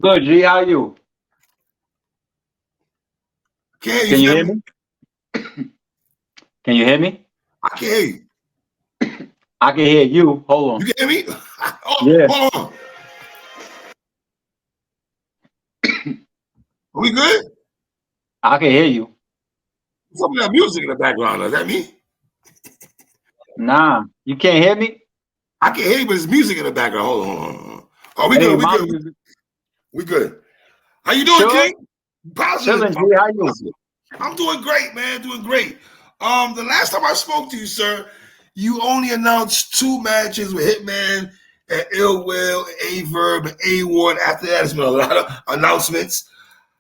Good, G. How you? Can't hear you, Can you hear Sammy. me? Can you hear me? I can't hear you. I can hear you. Hold on. You can hear me? Oh, Yeah, hold on. Are we good? I can hear you. Some of that music in the background. Is that me? Nah, you can't hear me? I can hear you, but there's music in the background. Hold on. Oh, we Hey, good. We my good. music. We good. How you doing, Sure. King? Positive. Chilling, G. How you? Positive. I'm doing great, man. Doing great. The last time I spoke to you, sir, you only announced 2 matches with Hitman and Ill Will, A Verb, and A1. After that, there's been a lot of announcements.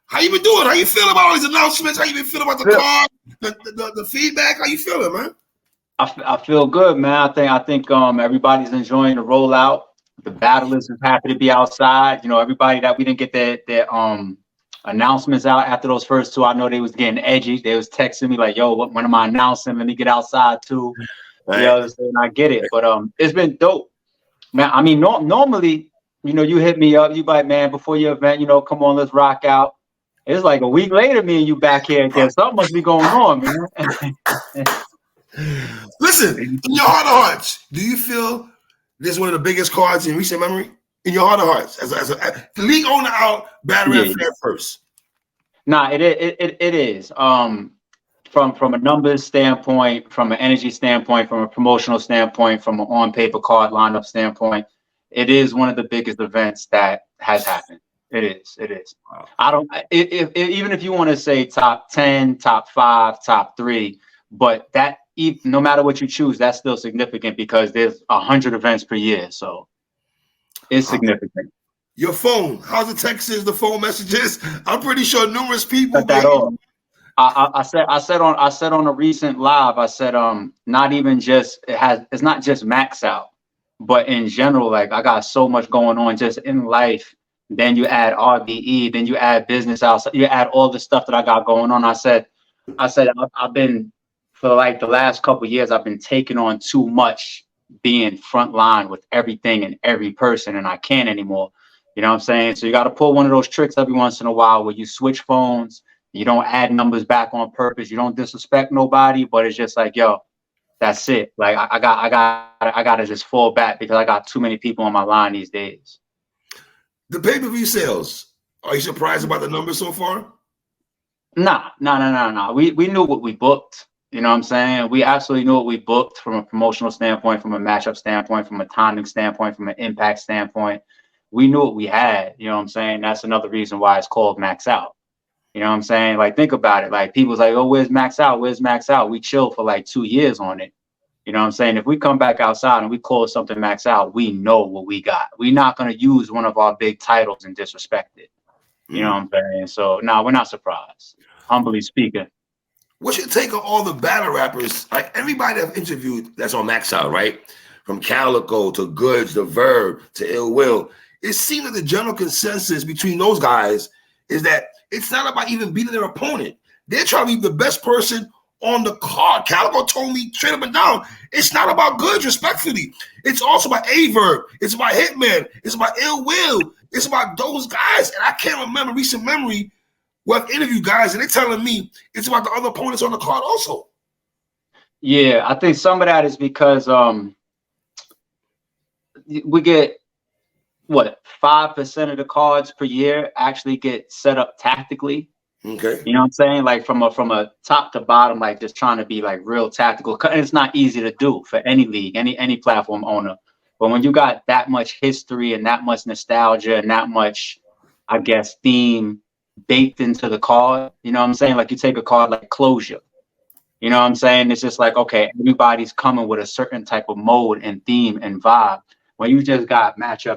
How you been doing? How you feeling about all these announcements? How you been feeling about the Feel- card, the feedback? How you feeling, man? I feel good, man. I think everybody's enjoying the rollout. The battlers is happy to be outside. You know, everybody that we didn't get their announcements out after those first 2. I know they was getting edgy. They was texting me like, "Yo, when am I announcing? Let me get outside too." You Right. know, and I get it, but it's been dope. Man, I mean, normally, you hit me up, you like, man, before your event, come on, let's rock out. It's like a week later, me and you back here again. Something must be going on, man. Listen, in your heart of hearts, do you feel this is one of the biggest cards in recent memory? In your heart of hearts, as the league owner out, battle rap Yeah, fan first. nah, it is. From a numbers standpoint, from an energy standpoint, from a promotional standpoint, from an on paper card lineup standpoint, it is one of the biggest events that has happened. It is. It is. Wow. I don't. Even if you want to say top 10, top 5, top 3, but no matter what you choose, that's still significant because there's 100 events per year, so it's significant. Your phone, how's the texts, the phone messages? I'm pretty sure numerous people Cut that been. off. I said on a recent live, I said not even just it's not just max out, but in general, like I got so much going on just in life. Then you add RBE, then you add business outside, you add all the stuff that I got going on. I've been for like the last couple of years, I've been taking on too much being front line with everything and every person, and I can't anymore. You know what I'm saying? So you got to pull one of those tricks every once in a while where you switch phones. You don't add numbers back on purpose. You don't disrespect nobody, but it's just like, yo, that's it. Like I got to just fall back because I got too many people on my line these days. The pay-per-view sales. Are you surprised about the numbers so far? Nah. We knew what we booked. You know what I'm saying? We absolutely knew what we booked from a promotional standpoint, from a matchup standpoint, from a timing standpoint, from an impact standpoint. We knew what we had. You know what I'm saying? That's another reason why it's called Max Out. You know what I'm saying? Like, think about it. Like, people's like, oh, where's Max Out? Where's Max Out? We chill for like 2 years on it. You know what I'm saying? If we come back outside and we call something Max Out, we know what we got. We're not going to use one of our big titles and disrespect it. You know what I'm saying? So, no, we're not surprised. Humbly speaking. What's your take on all the battle rappers? Like everybody I've interviewed that's on Max Out, right? From Calico to Goods to Verb to Ill Will. It seems that the general consensus between those guys is that it's not about even beating their opponent. They're trying to be the best person on the card. Calico told me straight up and down, it's not about Goods, respectfully. It's also about A-Verb. It's about Hitman. It's about Ill Will. It's about those guys. And I can't remember recent memory where I've interviewed guys and they're telling me it's about the other opponents on the card also. Yeah, I think some of that is because we get what 5% of the cards per year actually get set up tactically. Okay. You know what I'm saying? Like from a top to bottom, like just trying to be like real tactical. And it's not easy to do for any league, any platform owner. But when you got that much history and that much nostalgia and that much, I guess, theme baked into the card, you know what I'm saying? Like you take a card like Closure. You know what I'm saying? It's just like, okay, everybody's coming with a certain type of mode and theme and vibe. When you just got matchup,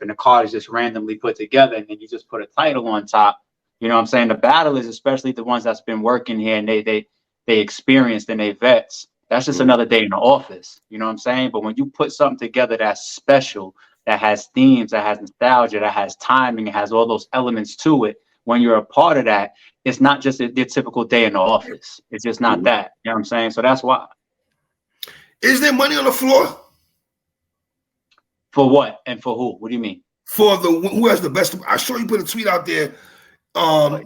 and the card is just randomly put together, and then you just put a title on top. You know what I'm saying? The battle is especially the ones that's been working here and they experienced and they vets. That's just another day in the office. You know what I'm saying? But when you put something together that's special, that has themes, that has nostalgia, that has timing, it has all those elements to it, when you're a part of that, it's not just a typical day in the office. It's just not that. You know what I'm saying? So that's why. Is there money on the floor? For what and for who? What do you mean? for the who has the best. I saw you put a tweet out there.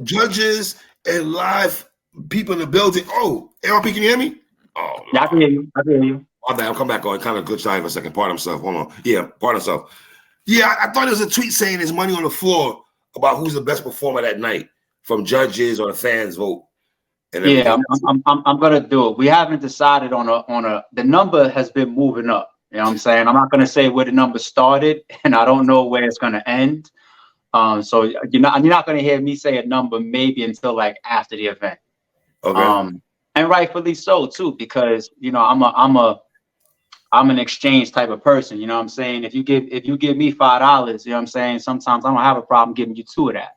Judges and live people in the building. Oh, ARP, can you hear me? Oh, yeah, I can hear you. I can hear you. I'll come back on. Kind of glitched out for a second. Pardon himself. Hold on. Yeah, pardon himself. Yeah, I thought there was a tweet saying there's money on the floor about who's the best performer that night from judges or the fans vote. And yeah, I'm gonna do it. We haven't decided on a. The number has been moving up. You know what I'm saying? I'm not gonna say where the number started, and I don't know where it's gonna end. So you're not gonna hear me say a number maybe until like after the event. Okay. And rightfully so too, because you know I'm an exchange type of person. You know what I'm saying? If you give me $5, you know what I'm saying? Sometimes I don't have a problem giving you 2 of that.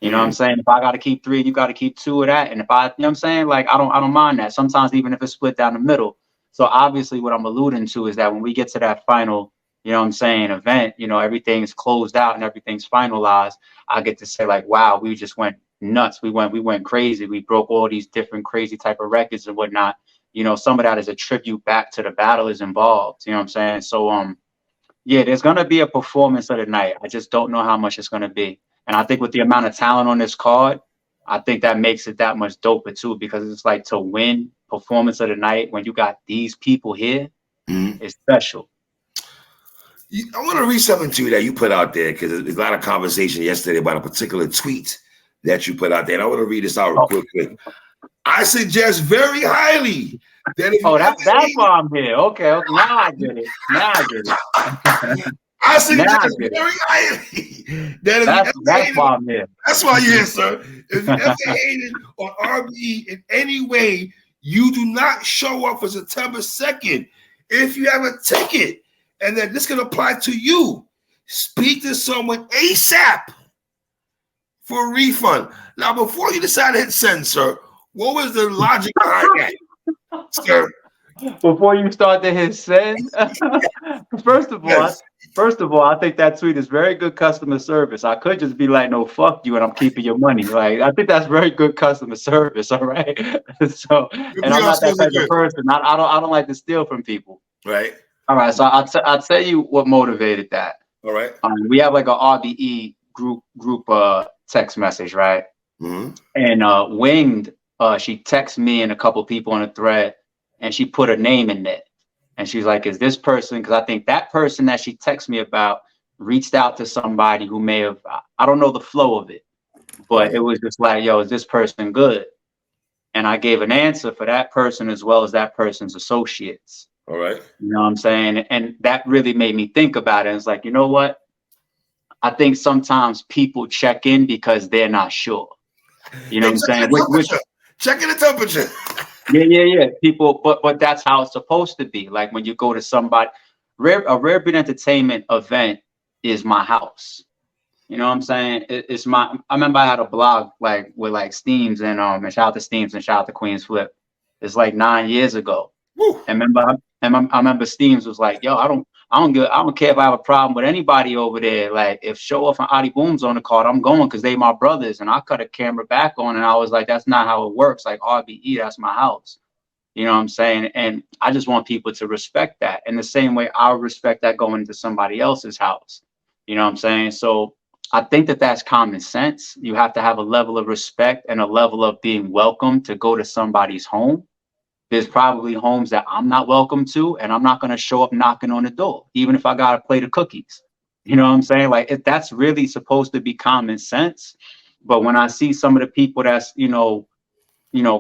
You know what I'm saying? If I got to keep 3, you got to keep 2 of that. And if I, you know what I'm saying? Like, I don't mind that. Sometimes even if it's split down the middle. So obviously what I'm alluding to is that when we get to that final, you know what I'm saying, event, you know, everything's closed out and everything's finalized. I get to say like, wow, we just went nuts. We went crazy. We broke all these different crazy type of records and whatnot. You know, some of that is a tribute back to the battlers involved. You know what I'm saying? So, yeah, there's going to be a performance of the night. I just don't know how much it's going to be. And I think with the amount of talent on this card, I think that makes it that much doper too, because it's like to win performance of the night when you got these people here, it's special. I want to read something to you that you put out there because there's a lot of conversation yesterday about a particular tweet that you put out there. And I want to read this out real quick. I suggest very highly that if that's why I'm here. Okay, now I get it. I suggest very highly that if that's why I'm here. That's why you're here, sir. If you ever hated on RBE in any way, you do not show up for September 2nd. If you have a ticket, and then this can apply to you, speak to someone ASAP for a refund. Now, before you decide to hit send, sir, what was the logic behind that, sir? Before you start to hit send, first of all, I think that tweet is very good customer service. I could just be like, no, fuck you, and I'm keeping your money. Like, I think that's very good customer service. All right. So, and I'm not that type of person. I don't like to steal from people. Right. All right. So I'll tell you what motivated that. All right. We have like a RBE group text message, right? Mm-hmm. And Winged, she texted me and a couple people on a thread, and she put her name in there. And she's like, is this person? Because I think that person that she texted me about reached out to somebody who may have, I don't know the flow of it, but it was just like, yo, is this person good? And I gave an answer for that person as well as that person's associates. All right. You know what I'm saying? And that really made me think about it. It's like, you know what? I think sometimes people check in because they're not sure. You know what I'm saying? Checking the temperature. Yeah. People, but that's how it's supposed to be. Like when you go to somebody, a Rare Breed Entertainment event is my house. You know what I'm saying? It's my. I remember I had a blog like with like Steams and shout out to Steams and shout out to Queen's Flip. It's like 9 years ago. Woo. And I remember Steams was like, yo, I don't care if I have a problem with anybody over there. Like if Show Off and Adi Boom's on the card, I'm going because they my brothers. And I cut a camera back on and I was like, that's not how it works. Like RBE, that's my house. You know what I'm saying? And I just want people to respect that in the same way I respect that going into somebody else's house. You know what I'm saying? So I think that that's common sense. You have to have a level of respect and a level of being welcome to go to somebody's home. There's probably homes that I'm not welcome to, and I'm not going to show up knocking on the door, even if I got a plate of cookies. You know what I'm saying? Like that's really supposed to be common sense. But when I see some of the people that's, you know,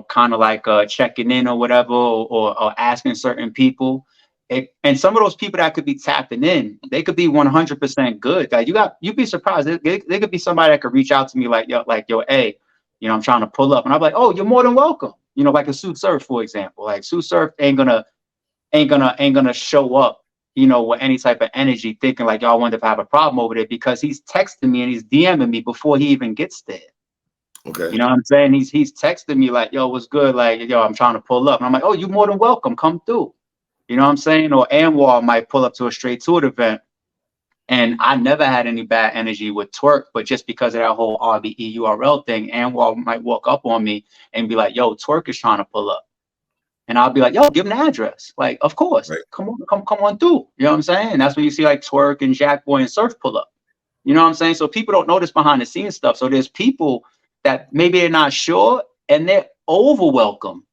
kind of like checking in or whatever, or asking certain people, and some of those people that could be tapping in, they could be 100% good. Like you'd be surprised. They could be somebody that could reach out to me like, yo, hey, you know, I'm trying to pull up, and I'm like, oh, you're more than welcome. You know, like a Sue Surf, for example. Like Sue Surf ain't gonna show up, you know, with any type of energy, thinking like, y'all wonder if I have a problem over there, because he's texting me and he's DMing me before he even gets there. Okay. You know what I'm saying? He's texting me like, yo, what's good? Like, yo, I'm trying to pull up. And I'm like, oh, you're more than welcome. Come through. You know what I'm saying? Or Anwar might pull up to a Straight To It event. And I never had any bad energy with Twerk, but just because of that whole RBE URL thing, Anwar might walk up on me and be like, yo, Twerk is trying to pull up. And I'll be like, yo, give him the address. Like, of course, right. Come on through. You know what I'm saying? And that's when you see like Twerk and Jack Boy and Surf pull up. You know what I'm saying? So people don't notice behind the scenes stuff. So there's people that maybe they're not sure and they're over welcome.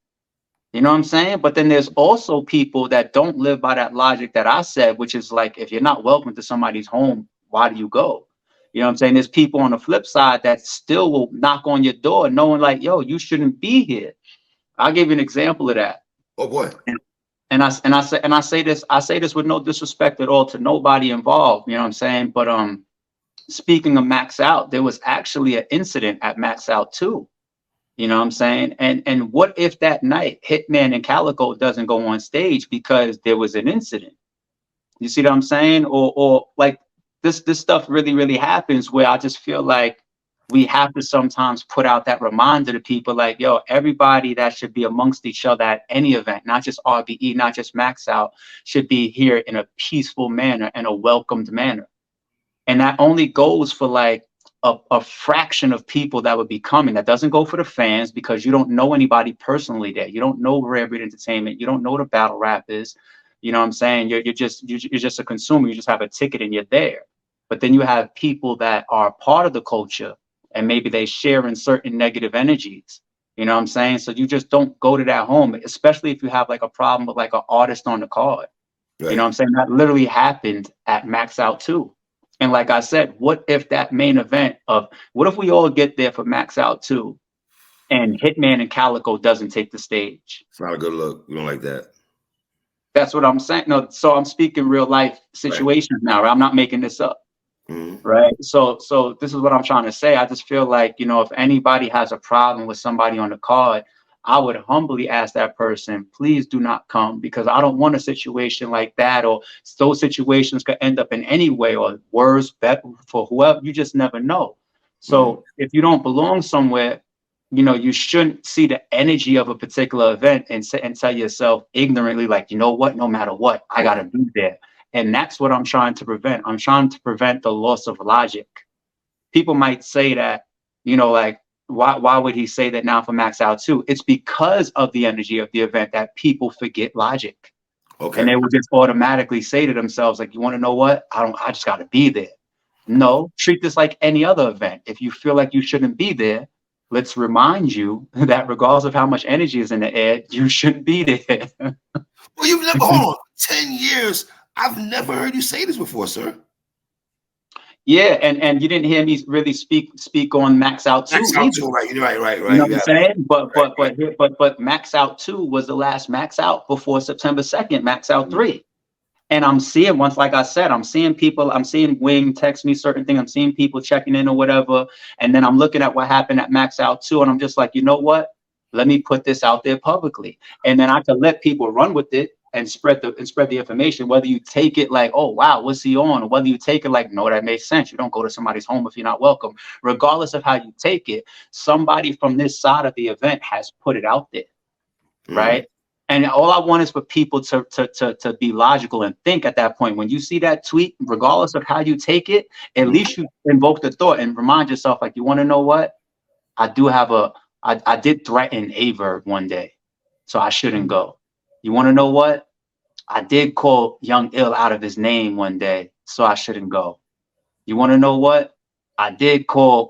You know what I'm saying? But then there's also people that don't live by that logic that I said, which is like, if you're not welcome to somebody's home, why do you go? You know what I'm saying? There's people on the flip side that still will knock on your door knowing like, yo, you shouldn't be here. I'll give you an example of that. Oh boy. And I say this with no disrespect at all to nobody involved. You know what I'm saying? But speaking of Max Out, there was actually an incident at Max Out too. You know what I'm saying? And what if that night Hitman and Calico doesn't go on stage because there was an incident? You see what I'm saying? Or like this stuff really happens where I just feel like we have to sometimes put out that reminder to people like, yo, everybody that should be amongst each other at any event, not just RBE, not just Max Out, should be here in a peaceful manner and a welcomed manner. And that only goes for like a fraction of people that would be coming. That doesn't go for the fans because you don't know anybody personally there. You don't know Rare Breed Entertainment. You don't know the battle rappers. You know what I'm saying? You're just a consumer. You just have a ticket and you're there. But then you have people that are part of the culture and maybe they share in certain negative energies. You know what I'm saying? So you just don't go to that home, especially if you have like a problem with like an artist on the card. Right. You know what I'm saying? That literally happened at Max Out too. And like I said, what if that main event of what if we all get there for Max Out 2 and Hitman and Calico doesn't take the stage? It's not a good look. We don't like that. That's what I'm saying. No, so I'm speaking real life situations now, right? I'm not making this up. Mm-hmm. Right. So this is what I'm trying to say. I just feel like, you know, if anybody has a problem with somebody on the card, I would humbly ask that person, please do not come, because I don't want a situation like that, or those situations could end up in any way or worse, better for whoever. You just never know. So if you don't belong somewhere, you know, you shouldn't see the energy of a particular event and tell yourself ignorantly, like, you know what, no matter what, I got to be there. And that's what I'm trying to prevent. I'm trying to prevent the loss of logic. People might say that, you know, like, why would he say that now for Max Out 2? It's because of the energy of the event that people forget logic. Okay. And they will just automatically say to themselves, like, you want to know what? I just got to be there. No, treat this like any other event. If you feel like you shouldn't be there, let's remind you that regardless of how much energy is in the air, you shouldn't be there. Well, you've never, hold on, 10 years. I've never heard you say this before, sir. Yeah, and you didn't hear me really speak on Max Out 2. Max Out 2, right? You're right. You know what I'm saying? But Max Out 2 was the last Max Out before September 2nd, Max Out 3. And I'm seeing, once, like I said, I'm seeing people, I'm seeing Wing text me certain things, I'm seeing people checking in or whatever. And then I'm looking at what happened at Max Out 2, and I'm just like, you know what? Let me put this out there publicly. And then I can let people run with it and spread the information, whether you take it like, oh, wow, what's he on? Or whether you take it like, no, that makes sense. You don't go to somebody's home if you're not welcome. Regardless of how you take it, somebody from this side of the event has put it out there, right? And all I want is for people to be logical and think at that point. When you see that tweet, regardless of how you take it, at least you invoke the thought and remind yourself, like, you want to know what? I did threaten a Verb one day, so I shouldn't go. You want to know what? I did call Young Ill out of his name one day, so I shouldn't go. You want to know what? I did call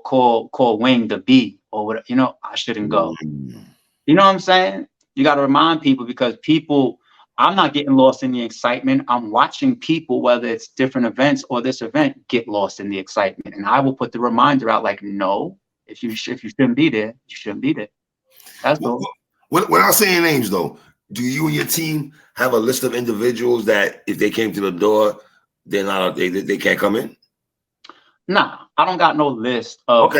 Wing the B or whatever. You know, I shouldn't go. You know what I'm saying? You got to remind people, because people, I'm not getting lost in the excitement. I'm watching people, whether it's different events or this event, get lost in the excitement. And I will put the reminder out like, no, if you shouldn't be there, you shouldn't be there. That's all. Without saying names, though, do you and your team have a list of individuals that if they came to the door, they're not, they can't come in? Nah, I don't got no list of.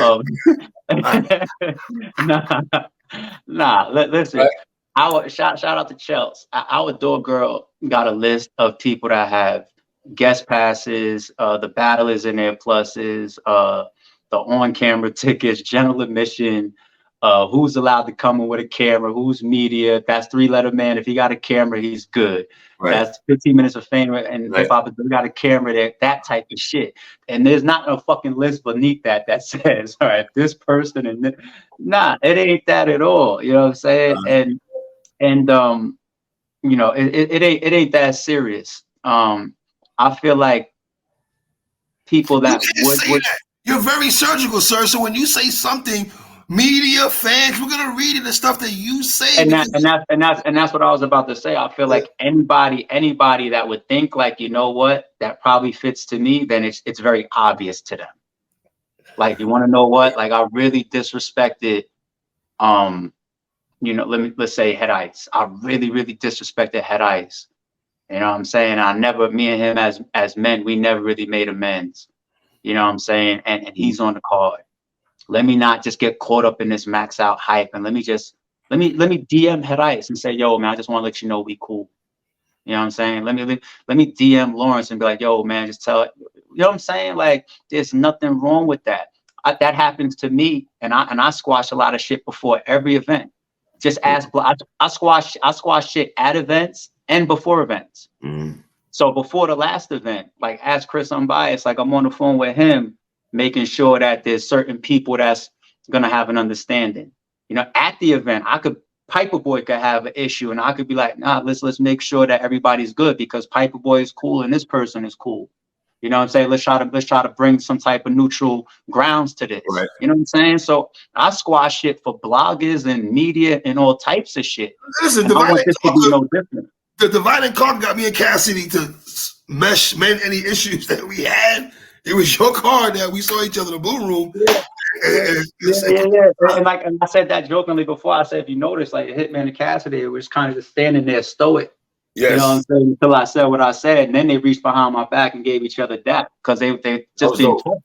Nah. Listen. Right. Our shout out to Chelsea. Our door girl got a list of people that have guest passes, the battlers in their pluses, the on-camera tickets, general admission. Who's allowed to come in with a camera, who's media. That's 3-letter man. If he got a camera, he's good. Right. That's 15 minutes of fame. And hip hop, we got a camera there, that type of shit. And there's not a fucking list beneath that says, all right, this person and this. Nah, it ain't that at all. You know what I'm saying? And you know, it ain't that serious. I feel like people You that can't say would. that. You're very surgical, sir. So when you say something, media, fans, we're gonna read it, the stuff that you say. And Because that's what I was about to say. I feel like anybody that would think like, you know what, that probably fits to me, then it's very obvious to them. Like, you want to know what? Like, I really disrespected, let's say Head Ice. I really, really disrespected Head Ice. You know what I'm saying? Me and him as men, we never really made amends. You know what I'm saying? And he's on the card. Let me not just get caught up in this max out hype, and let me DM Head Ice and say, yo, man, I just want to let you know we cool. You know what I'm saying? Let me DM Lawrence and be like, yo, man, just tell it. You know what I'm saying? Like, there's nothing wrong with that. That happens to me, and I squash a lot of shit before every event. Just ask. I squash shit at events and before events. So before the last event, like, ask Chris Unbiased, like, I'm on the phone with him, making sure that there's certain people that's gonna have an understanding. You know, at the event, Piper Boy could have an issue, and I could be like, nah, let's make sure that everybody's good, because Piper Boy is cool and this person is cool. You know what I'm saying? Let's try to bring some type of neutral grounds to this. Right. You know what I'm saying? So I squash shit for bloggers and media and all types of shit. Listen, I want this to be no different. The divide and conquer got me and Cassidy to mend any issues that we had. It was your card that we saw each other in the blue room. Yeah. And I said that jokingly before. I said, if you notice, like, Hitman and Cassidy was kind of just standing there stoic. Yes. You know what I'm saying? Until I said what I said, and then they reached behind my back and gave each other dap, because they just didn't talk.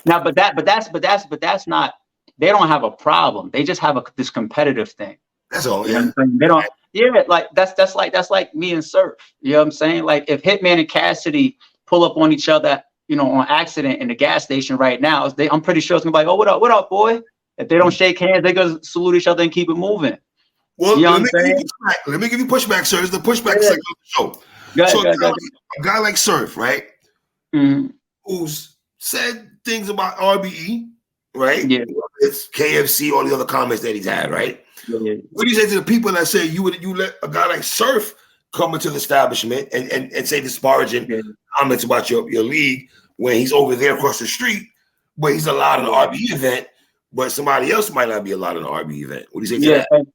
Now, but that's not. They don't have a problem. They just have this competitive thing. That's all. You know what I'm saying? They don't. Yeah, like that's like me and Surf. You know what I'm saying? Like, if Hitman and Cassidy pull up on each other, on accident in the gas station right now, I'm pretty sure it's gonna be like, oh, what up, boy? If they don't shake hands, they're gonna salute each other and keep it moving. Well, you know let me give you pushback, sir. It's the pushback segment of the show. A guy like Surf, right? Mm-hmm. Who's said things about RBE, right? Yeah. It's KFC, all the other comments that he's had, right? Yeah. What do you say to the people that say you let a guy like Surf come into the establishment and say disparaging comments about your league when he's over there across the street, but he's allowed an RBE event, but somebody else might not be allowed an RBE event? What do you say to that?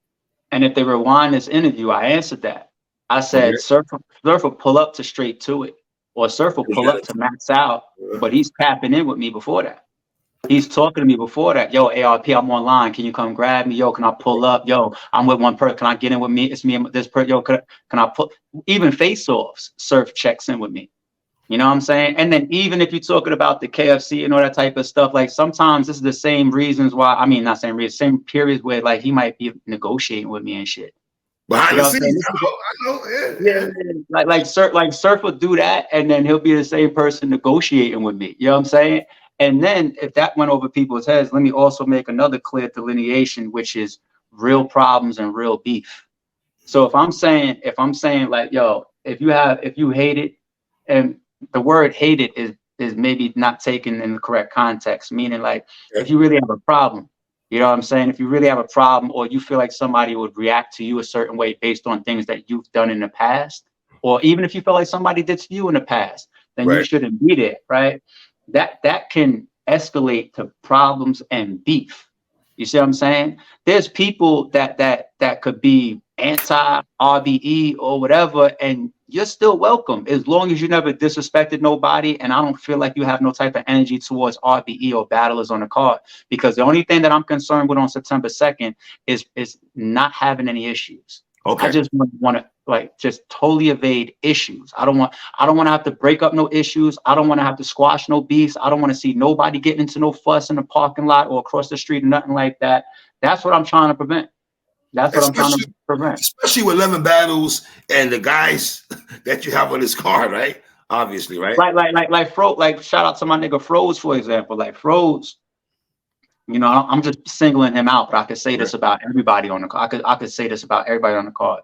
And if they rewind this interview, I answered that. I said, Surf will pull up to Straight to It, or Surf will pull up to Max Out, but he's tapping in with me before that. He's talking to me before that. Yo, ARP, I'm online. Can you come grab me? Yo, can I pull up? Yo, I'm with one person. Can I get in with me? It's me and this person. Yo, can I put, even face-offs, Surf checks in with me. You know what I'm saying? And then even if you're talking about the KFC and all that type of stuff, like, sometimes this is the same reasons why, I mean, not same reasons, same periods where, like, he might be negotiating with me and shit. Behind the scenes, I know. Like Surf will do that, and then he'll be the same person negotiating with me. You know what I'm saying? And then if that went over people's heads, let me also make another clear delineation, which is real problems and real beef. So if I'm saying like, yo, if you hate it, and the word hate it is maybe not taken in the correct context, meaning, like, if you really have a problem, you know what I'm saying? If you really have a problem, or you feel like somebody would react to you a certain way based on things that you've done in the past, or even if you feel like somebody did to you in the past, then you shouldn't be there, right? That can escalate to problems and beef. You see what I'm saying? There's people that could be anti-RBE or whatever, and you're still welcome as long as you never disrespected nobody. And I don't feel like you have no type of energy towards RBE or battlers on the card, because the only thing that I'm concerned with on September 2nd is not having any issues. Okay. I just want to, like, just totally evade issues. I don't want to have to break up no issues. I don't want to have to squash no beefs. I don't want to see nobody getting into no fuss in the parking lot or across the street or nothing like that. That's what I'm trying to prevent. That's what I'm trying to prevent. Especially with 11 battles and the guys that you have on this card, right? Obviously, right? Like Fro, like, shout out to my nigga Froze, for example. Like, Froze, you know, I'm just singling him out, but I could say this about everybody on the card. I could say this about everybody on the card.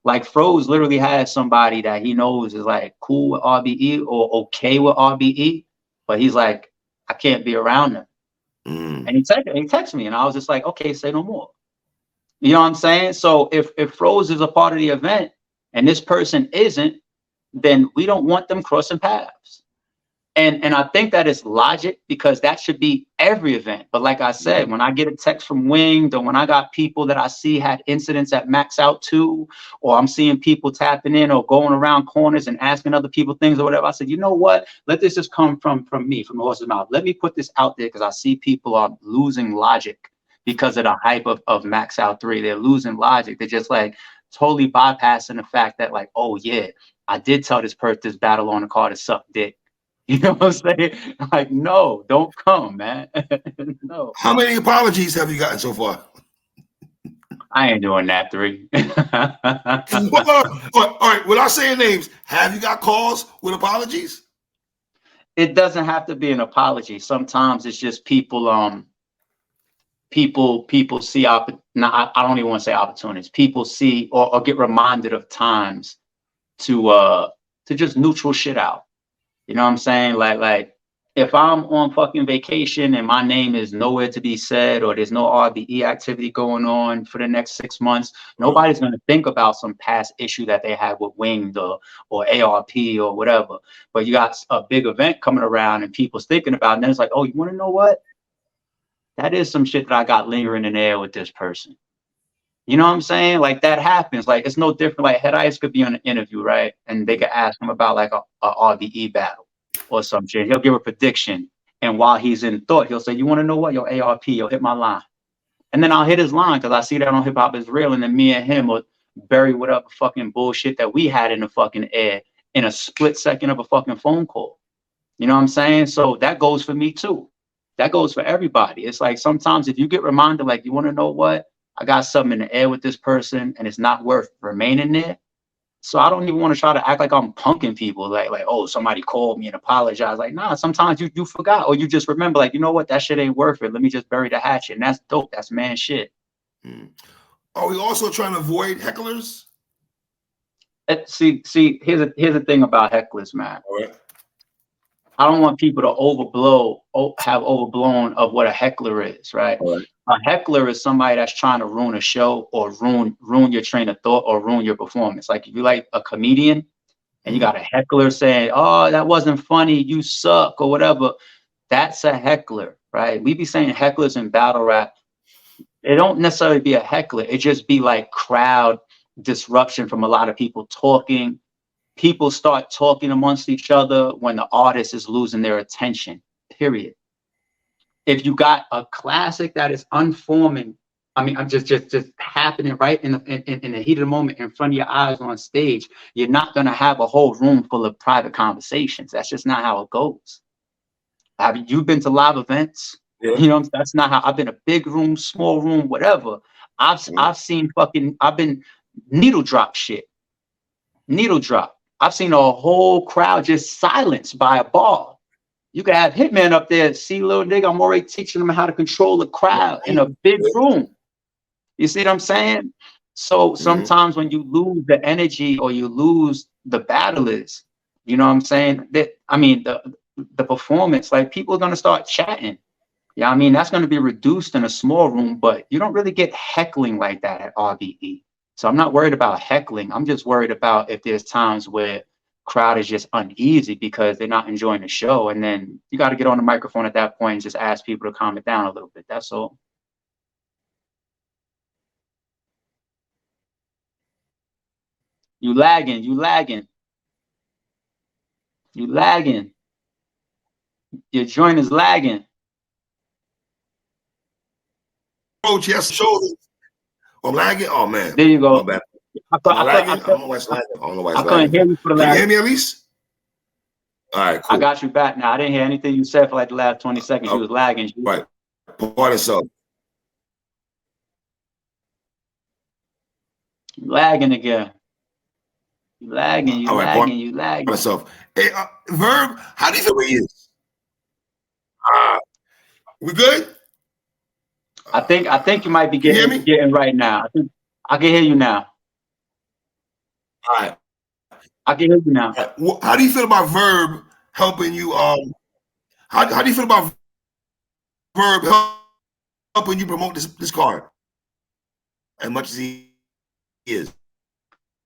Like, Froze literally has somebody that he knows is, like, cool with RBE or okay with RBE, but he's like, I can't be around them. And he texted me, and I was just like, okay, say no more. You know what I'm saying? So if Froze is a part of the event and this person isn't, then we don't want them crossing paths. And I think that is logic because that should be every event. But like I said, when I get a text from Winged, or when I got people that I see had incidents at Max Out too, or I'm seeing people tapping in or going around corners and asking other people things or whatever, I said, you know what? Let this just come from me, from the horse's mouth. Let me put this out there because I see people are losing logic because of the hype of Max Out 3. They're losing logic. They're just like totally bypassing the fact that like, oh yeah, I did tell this battle on the card to suck dick. You know what I'm saying? Like, no, don't come, man. No. How many apologies have you gotten so far? I ain't doing that 3. All right, without saying names, have you got calls with apologies? It doesn't have to be an apology. Sometimes it's just people people see I don't even want to say opportunities. People see or get reminded of times to just neutral shit out. You know what I'm saying? Like if I'm on fucking vacation and my name is nowhere to be said, or there's no RBE activity going on for the next 6 months, nobody's going to think about some past issue that they had with Winged or ARP or whatever. But you got a big event coming around and people's thinking about it, and then it's like, oh, you want to know what? That is some shit that I got lingering in the air with this person. You know what I'm saying? Like that happens. Like it's no different. Like Head Ice could be on an interview, right? And they could ask him about like a RBE battle or some shit. He'll give a prediction. And while he's in thought, he'll say, you want to know what? Yo, ARP, you'll hit my line. And then I'll hit his line because I see that on Hip Hop Is Real. And then me and him will bury whatever fucking bullshit that we had in the fucking air in a split second of a fucking phone call. You know what I'm saying? So that goes for me too. That goes for everybody. It's like sometimes if you get reminded, like, you want to know what? I got something in the air with this person and it's not worth remaining there. So I don't even want to try to act like I'm punking people. Like, oh, somebody called me and apologized. Like, nah, sometimes you forgot or you just remember, like, you know what? That shit ain't worth it. Let me just bury the hatchet. And that's dope. That's man shit. Are we also trying to avoid hecklers? See, here's the thing about hecklers, man. All right. I don't want people to have overblown of what a heckler is, right? Right. A heckler is somebody that's trying to ruin a show or ruin your train of thought or ruin your performance. Like if you like a comedian and you got a heckler saying, oh, that wasn't funny, you suck or whatever, that's a heckler, right? We be saying hecklers in battle rap. It don't necessarily be a heckler. It just be like crowd disruption from a lot of people talking. People start talking amongst each other when the artist is losing their attention, period. If you got a classic that is unforming, I mean, I'm just happening right in the heat of the moment in front of your eyes on stage, you're not going to have a whole room full of private conversations. That's just not how it goes. Have you been to live events? Yeah. You know, that's not how I've been. A big room, small room, whatever. I've seen I've been needle drop shit. Needle drop. I've seen a whole crowd just silenced by a bar. You could have Hitman up there, see little nigga, I'm already teaching them how to control the crowd in a big room. You see what I'm saying? So sometimes when you lose the energy or you lose the battlers, you know what I'm saying? That I mean the performance, like people are gonna start chatting. Yeah, I mean that's gonna be reduced in a small room, but you don't really get heckling like that at RBE. So I'm not worried about heckling. I'm just worried about if there's times where crowd is just uneasy because they're not enjoying the show. And then you got to get on the microphone at that point and just ask people to calm it down a little bit. That's all. You lagging. Your joint is lagging. Coach, yes, shoulders. I'm lagging. Oh man. There you go. My bad. I don't know why it's lagging. I don't know why it's I couldn't hear you for the last. Can you hear me at least? All right, cool. I got you back now. I didn't hear anything you said for like the last 20 seconds. You was lagging. Right. Pardon so. Lagging again. You lagging. Myself. Hey, Verb, how do you feel where he is? We good? I think you might be getting right now. I think I can hear you now. All right. I can hear you now. Right. How do you feel about Verb helping you? How do you feel about Verb helping you promote this card as much as he is?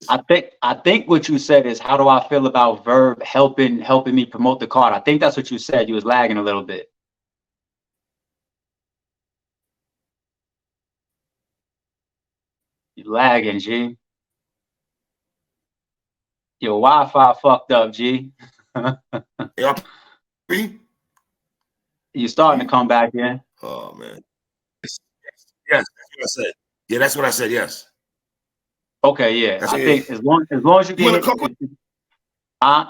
I think what you said is, how do I feel about Verb helping me promote the card? I think that's what you said. You was lagging a little bit. You lagging, G. Your Wi-Fi fucked up, G. ARP? You starting to come back in. Oh man. Yes, that's what I said. Yeah, that's what I said. Yes. Okay, yeah. That's I it. think as long as you You want can to come? hit, uh,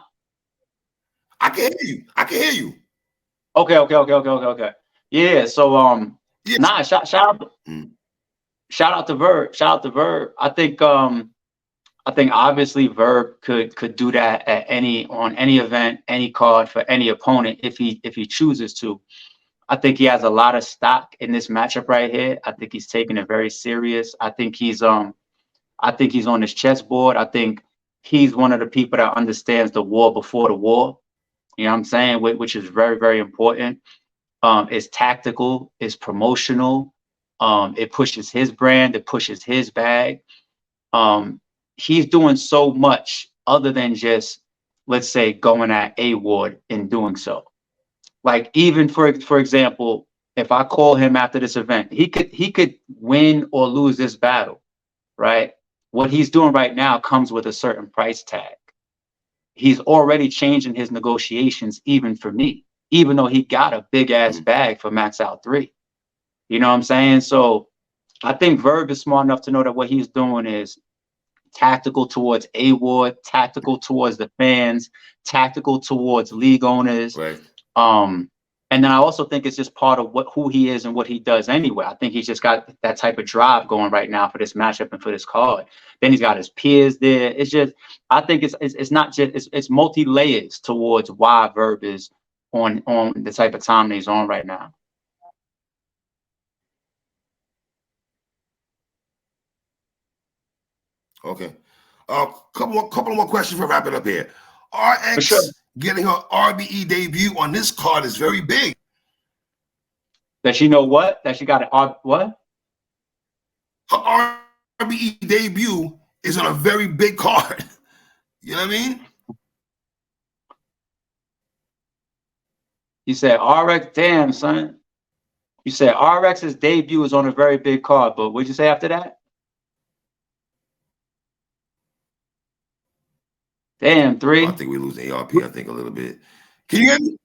I can hear you. I can hear you. okay. Yeah. So Yes. nah, shout out shout out to Verb. Shout out to Verb. I think obviously Verb could do that at on any event, any card for any opponent if he chooses to. I think he has a lot of stock in this matchup right here. I think he's taking it very serious. I think he's on his chessboard. I think he's one of the people that understands the war before the war. You know what I'm saying? Which is very, very important. It's tactical, it's promotional, it pushes his brand, it pushes his bag. He's doing so much other than just, let's say, going at a ward in doing so. Like, even for example, if I call him after this event, he could win or lose this battle, right? What he's doing right now comes with a certain price tag. He's already changing his negotiations even for me, even though he got a big ass bag for Max Out 3. You know what I'm saying? So I think Verb is smart enough to know that what he's doing is tactical towards A-Ward, tactical towards the fans, tactical towards league owners. Right. And then I also think it's just part of who he is and what he does anyway. I think he's just got that type of drive going right now for this matchup and for this card. Then he's got his peers there. It's just, I think it's not just, it's multi layers towards why Verb is on the type of time that he's on right now. Okay. Couple more questions for wrapping up here. RX sure. getting her RBE debut on this card is very big. That she know what? That she got an what? Her RBE debut is on a very big card. You know what I mean? You said RX, damn son. You said RX's debut is on a very big card, but what'd you say after that? Damn, 3. I think we lose ARP, I think, a little bit. Can you hear me?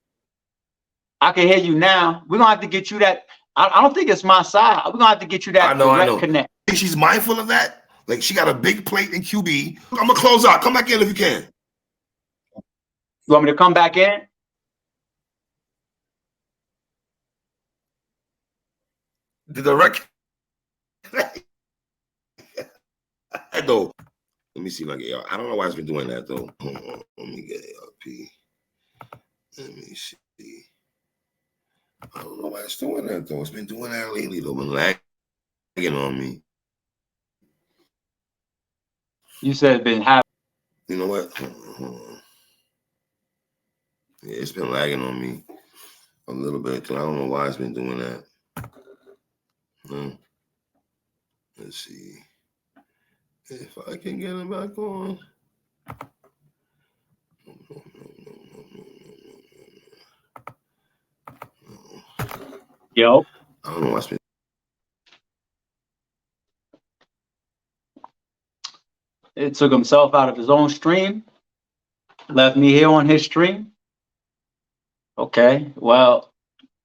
I can hear you now. We're gonna have to get you that. I don't think it's my side. We're gonna have to get you that direct connect. I think she's mindful of that. Like, she got a big plate in QB. I'm gonna close out. Come back in if you can. You want me to come back in? The direct. I know. Let me see if I get ARP. I don't know why it's been doing that though. Let me get ARP. Let me see. I don't know why it's doing that though. It's been doing that lately though. Been lagging on me. You said it's been happening. You know what? Yeah, it's been lagging on me a little bit too. I don't know why it's been doing that. Let's see if I can get it back on. Yo. I don't know what's been. It took himself out of his own stream, left me here on his stream. Okay, well,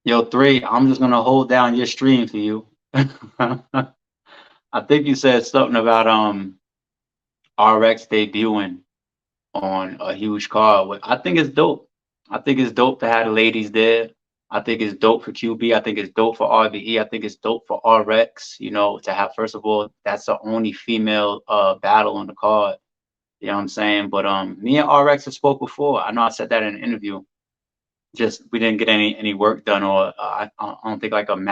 yo, 3, I'm just gonna hold down your stream for you. I think you said something about RX debuting on a huge card. I think it's dope. I think it's dope to have the ladies there. I think it's dope for QB. I think it's dope for RBE. I think it's dope for RX, you know, to have, first of all, that's the only female battle on the card. You know what I'm saying? But me and RX have spoke before. I know I said that in an interview. Just we didn't get any work done, or I don't think like a